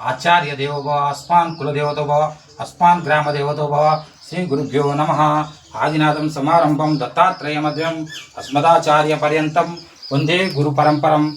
आचार्य देवो भव, अस्मान् कुलदेवतो भव, अस्मान् ग्रामदेवतो भव। श्री गुरुभ्यो नमः। आदिनाथं समारंभं दत्तात्रेयमध्यम् अस्मदाचार्यपर्यन्तं वन्दे गुरुपरम्परं।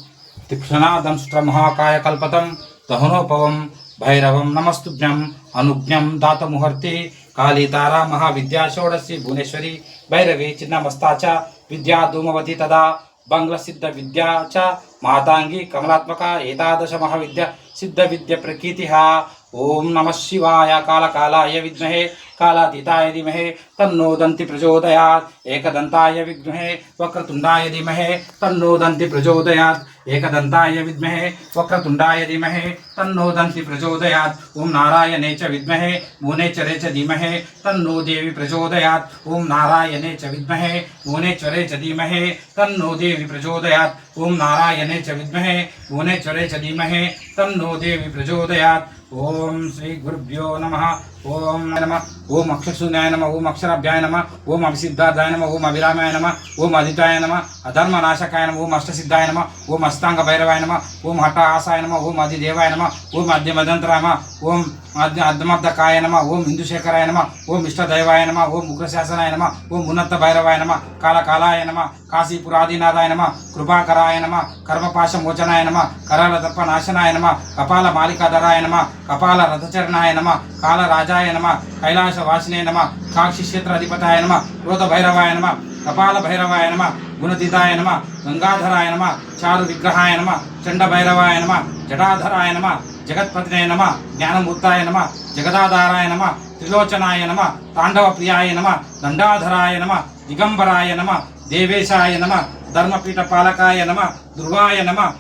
तीक्ष्णनादंष्ट्रमहाकायकल्पतं दहनोपवं भैरवं नमस्तुभ्यं। अनुज्ञं दातमुहूर्ते काली तारा महाविद्या षोडशी भुवनेश्वरी भैरवी चिन्नमस्ता च विद्या धूमवती तदा बंग्लसिद्ध विद्या च मातांगी कमलात्मका एतादश महाविद्या सिद्ध विद्या प्रकीर्तिः। ओम नमः शिवाय। कालकालाय विद्महे कालातीताय धीमहि तन्नो दन्ति प्रचोदयात्। एकदन्ताय विद्महे वक्रतुण्डाय धीमहि तन्नो दन्ति प्रचोदयात्। एकदन्ताय विद्महे वक्रतुण्डाय धीमहि तन्नो दन्ति प्रचोदयात्। ओम नारायणे च विद्महे भुवनेश्वरे च धीमहि तन्नो देवी प्रचोदयात्। ओम नारायणे च विद्महे भुवनेश्वरे च धीमहि तन्नो देवी प्रचोदयात्। ओम नारायणे च विद्महे भुवनेश्वरे च धीमहि तन्नो देवी प्रचोदयात्। ओम श्री गुरुभ्यो नमः। ओम नमः। ओम अक्षरशून्याय नमः। ओम अक्षराभ्याय नमः। ओम अभिसिद्धार्थाय नमः। ओम अभिरामाय नमः। ओम अदिताय नमः। अधर्मनाशकाय नमः। ओम अष्टसिद्धाय नमः। ओम अष्टांग भैरवाय नमः। ओम हठहासाय नमः। ओम अधिदेवाय नमः। ओम अद्यमदंतराय नमः। ओम अद्यमर्दकाय नमः। ओम हिंदुशेखराय नमः। ओम इष्टदैवाय नमः। ओम उग्रशासनाय नमः। ओम उन्नत भैरवाय नमः। कालकालाय नमः। काशीपुरादिनाथाय नमः। कृपाकराय नमः। कर्मपाशमोचनाय नमः। करालदर्पनाशनाय नमः। कपाल मालिकाधराय नमः। कपाल रथचरणाय नमः। कालराजाय नमः। कैलासवासिने नमः। काक्षी क्षेत्राधिपताय नमः। क्रोध भैरवाय नमः। कपाल भैरवाय नमः। गुणतीताय नमः। गंगाधराय नमः। चारु विग्रहाय नमः। चंड भैरवाय नमः। जटाधराय नमः। जगत्पतिने नमः। ज्ञानमूर्ताय नमः। जगदाधाराय नमः। त्रिलोचनाय नमः। तांडव प्रियाय नमः। दंडाधराय नमः। दिगंबराय नमः। देवेशाय नमः। धर्मपीठ पालकाय नमः। ध्रुवाय नमः।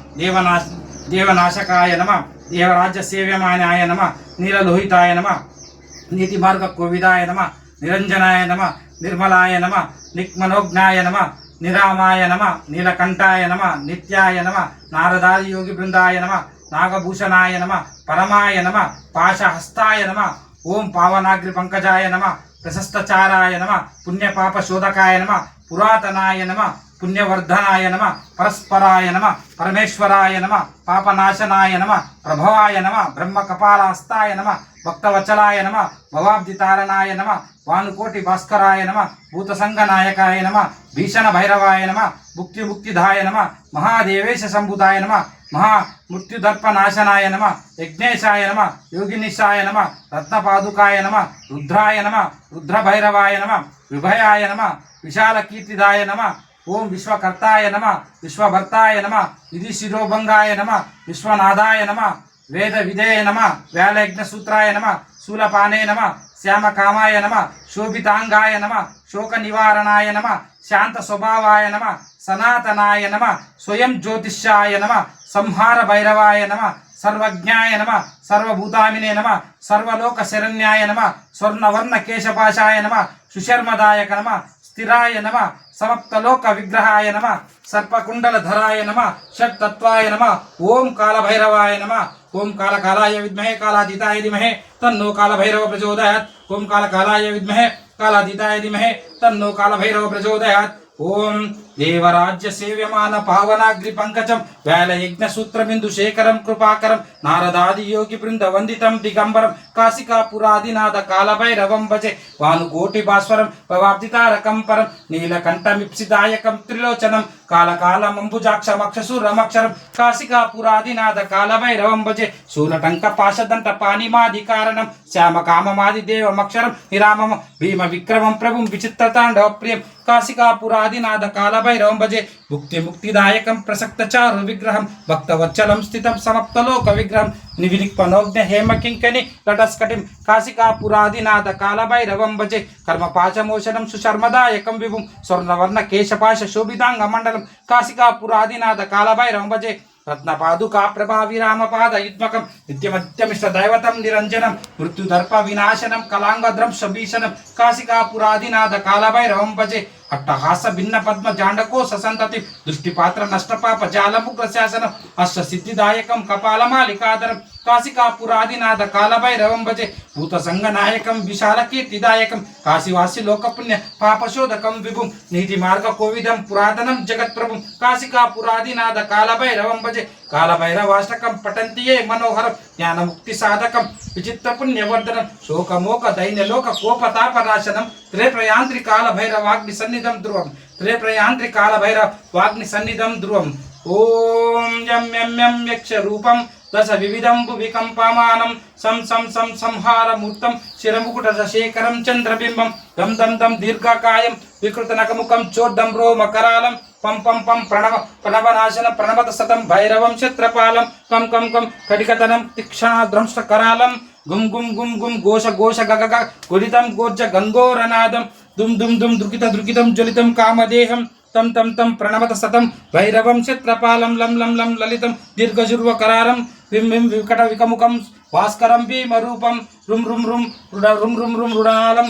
देवनाशकाय नमः। देवराज्य सेव्यमानाय नमः। नीललोहिताय नमः। नीतिमार्ग कोविदाय नमः। निरंजनाय नमः। निर्मलाय नमः। निक्मनोज्ञाय नमः। निरामाय नमः। नीलकंठाय नमः। नित्याय नमः। नारदादि योगी वृंदाय नमः। नागभूषणाय नमः। परमाय नमः। पाशहस्ताय नमः। ओम पावनाग्रि पंकजाय नमः। प्रशस्तचाराय नमः। पुण्यपापशोधकाय नमः। पुरातनाय नमः। पुण्यवर्धनाय नमः। परस्पराय नमः। परमेश्वराय नमः। पापनाशनाय नमः। प्रभवाय नमः। ब्रह्मकपालहस्ताय नमः। भक्तवत्सलाय नमः। भवाब्धितारणाय नमः। भानुकोटि भास्कराय नमः। भूतसंगनायकाय नमः। भीषण भैरवाय नमः। मुक्तिदाय नमः। महादेवेश संभूताय नमः। महामृत्युदर्पनाशनाय नमः। यज्ञेशाय नमः। योगिनिशाय नमः। रत्नपादुकाय नमः। रुद्राय नमः। रुद्रभैरवाय नमः। विभयाय नमः। विशालकीर्तिदाय नमः। ओम विश्वकर्ताय नमः। विश्वभर्ताय नमः। विधिशिरोभंगाय नमः। विश्वनादाय नमः। वेद विधेय नमः। व्यालयज्ञ सूत्राय नमः। शूलपाने नमः। श्यामकामाय नमः। शोभितांगाय नमः। शोक निवारणाय नमः। शांत स्वभावाय नमः। सनातनाय नमः। स्वयं ज्योतिषाय नमः। संहार भैरवाय नमः। सर्वज्ञाय नमः। सर्वभूतामिने नमः। सर्वलोक शरण्याय नमः। स्वर्णवर्ण केशपाशाय नमः। सुशर्मदायक नमः। स्थिराय नमः। समप्तलोक विग्रहाय नमः। सर्पकुंडलधराय नमः। षट्तत्वाय नमः। ओम कालभैरवाय नमः। ओम कालकालाय विद्महे कालातीताय धीमहि तन्नो कालभैरव प्रचोदयात्। ओम कालकालाय विद्महे कालातीताय धीमहि तन्नो कालभैरव प्रचोदयात्। ओम देवराज्य सेव्यमान पावनाग्रि पंकजं व्यालयज्ञ सूत्रबिंदु शेखरं कृपाकरं नारदादि योगी वृंद वंदितं दिगंबरं काशिकापुरादिनाथ कालभैरवं भजे भानुकोटि भास्वरं भवाब्धितारकं परं नीलकंठमिप्सिदायकं त्रिलोचनं कालकालमंबुजाक्षमक्षसूरमक्षरं काशिकापुरादिनाथ कालभैरवं भजे शूलटंक पाशदंत पाणिमादिकारणं श्यामकाममादिदेवमक्षरं निरामम भीम विक्रमं प्रभुं विचित्रताण्डवप्रियं काशिकापुरादिनाथ कालभैरवं भजे मुक्ति मुक्तिदायकं प्रसक्तचारु विग्रहं भक्तवत्सलं स्थितं समप्तलोक विग्रहं निविलिक्पनोज्ञ हेम किंकनि लटस्कटिं काशिकापुरादिनाथ कालभैरवं भजे कर्मपाशमोचनं सुशर्मदायकं विभुं स्वर्णवर्ण केशपाश शोभितांगमण्डलं काशिकापुरादिनाथ कालभैरवं भजे रत्नपादुका प्रभावी रामपाद युग्मकं नित्यमत्यमिष्टदैवतं निरञ्जनं मृत्युदर्प विनाशनं कलांगद्रं शभीषणं काशिकापुरादिनाथ कालभैरवं भजे अट्टहास भिन्न पद्म जांडकोश संतति दृष्टिपात्र नष्टपाप जालमुग्र शासनम अष्ट सिद्धिदायकं कपालमालिकाधरं కాశికాపురాదినాథ కాలభైరవం భజే భూత సంగనాయకం విశాలకీర్తిదాయకం కాశీవాసి లోకపుణ్య పాపశోధకం విభుం నీతి మార్గ కోవిదం పురాతనం జగత్ప్రభుం కాశికాపురాదినాథ కాలభైరవం భజే కాలభైరవాష్టకం పఠంతియే మనోహరం జ్ఞానముక్తి సాధకం విచిత్ర పుణ్యవర్ధనం శోకమోక దైన్యలోక కోపతాపనాశనం త్రేప్రయాంత్రి కాలభైరవాగ్ని సన్నిధం ధ్రువం త్రేప్రయాంత్రి కాలభైరవాగ్ని సన్నిధం ధ్రువం ఓం యం యం యం యక్ష రూపం దశ వివిధం వికంపమానం సంహారమూర్తం శిరముకుట శేఖరం చంద్రబింబం దం దం దం దీర్ఘకాయం వికృత నకముఖం చోడ్డం రోమకరాలం పం పం పం ప్రణవనాశన ప్రణవత సతం భైరవం క్షత్రపాలం కం కం కం కటికతనం తీక్షణాద్రంష్టకరాలం గుం గుం గుం గుం ఘోష ఘోష గగ గులితం గోర్జ గంగోరనాదం దుం దుం దుం దృకితం జ్వలితం కామదేహం తం తం తం ప్రణవత సతం భైరవం క్షత్రపాలం లం లం లం లలితం దీర్ఘజుర్వకరారం విం విం వికట వికముఖం భాస్కరం భీమరూపం రుం రుం రుం రుం రుణాలం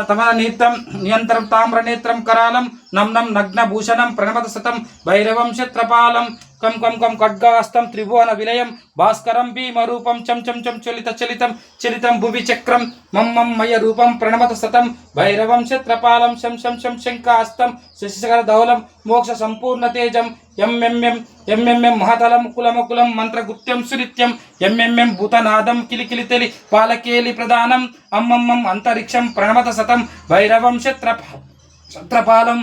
తమ నేత్రం నియంత్రం తామ్రనేత్రం కరాలం నం నం నగ్నభూషణం ప్రణవత సతం భైరవం క్షత్రపాలం కం కం కం ఖడ్గహస్తం త్రిభువన విలయం భాస్కరం భీమరూపం చం చం చం చలితం భువి చక్రం మం మం మయ రూపం ప్రణవత సతం భైరవం క్షత్రపాలం శం శం శం శంఖహస్తం శశిశకర ధౌలం మోక్ష సంపూర్ణ తేజం ఎం మహతలం కులమకులం మంత్రగుప్త్యం సునిత్యం ఎం భూతనాదం కిలికిలితెలి పాలకేలి ప్రధానం అమ్మమ్మం అంతరిక్షం ప్రణవత సతం భైరవం క్షత్రపాలం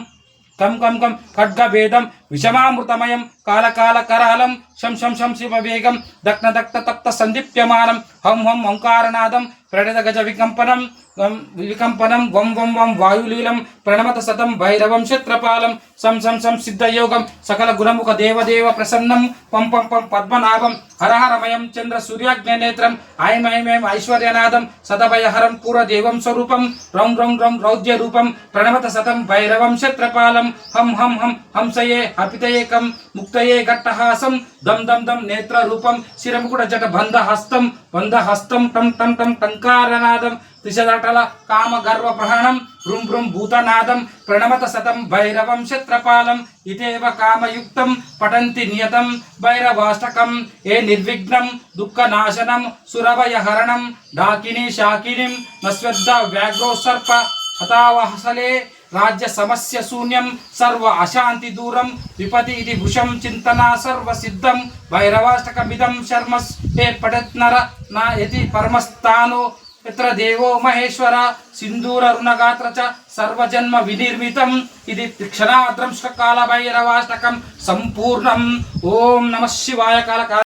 కం కం కం ఖడ్గభేదం విషమామృతమయం కాలకాల కరాలం శం శం శం శివ వేగం దక్న దక్త తప్త సందీప్యమానం హం హం ఓంకారనాదం ప్రణత గజ వికంపనం వం వం వం వాయులీలం ప్రణమత సతం భైరవం క్షత్రపాలం సం సం సం సిద్ధయోగం సకల గుణముఖ దేవదేవ ప్రసన్నం పం పం పం పద్మనాభం హరహరమయం చంద్ర సూర్యాగ్నేత్రం ఐం ఐశ్వర్యనాదం సదభయహరం పూర్వదేవం స్వరూపం రౌం రౌం రౌం రౌద్య రూపం ప్రణమత సతం భైరవం క్షత్రపాలం హం హం హం హంసయే అపితయేకం ముక్తయే ఘట్టహాసం దం దం దం నేత్ర రూపం శిరముకుట జట బంధహస్తం టం టం టం టంకారనాదం త్రిశదటల కామ గర్వ ప్రహణం రుం రుం భూతనాదం ప్రణమత సతం భైరవం క్షత్రపాలం ఇతేవ కామయుక్తం పఠంతి నియతం భైరవాష్టకం ఏ నిర్విఘ్నం దుఃఖనాశనం సురభయహరణం డాకిని శాకినిం నశ్వద్ధ వ్యాఘ్రో సర్ప హతావహసలే రాజ్య సమస్య శూన్యం సర్వ అశాంతి దూరం విపతి ఇది భుషం చింతనా సర్వ సిద్ధం భైరవాష్టకమిదం శర్మస్ ఏ పఠత్నర నా యతి పరమస్థానో యత్ర దేవో మహేశ్వర సింధూర రుణగాత్ర చ సర్వజన్మ వినిర్మితం ఇది క్షణాద్రంశ కాల భైరవాష్టకం సంపూర్ణం ఓం నమః శివాయ కాల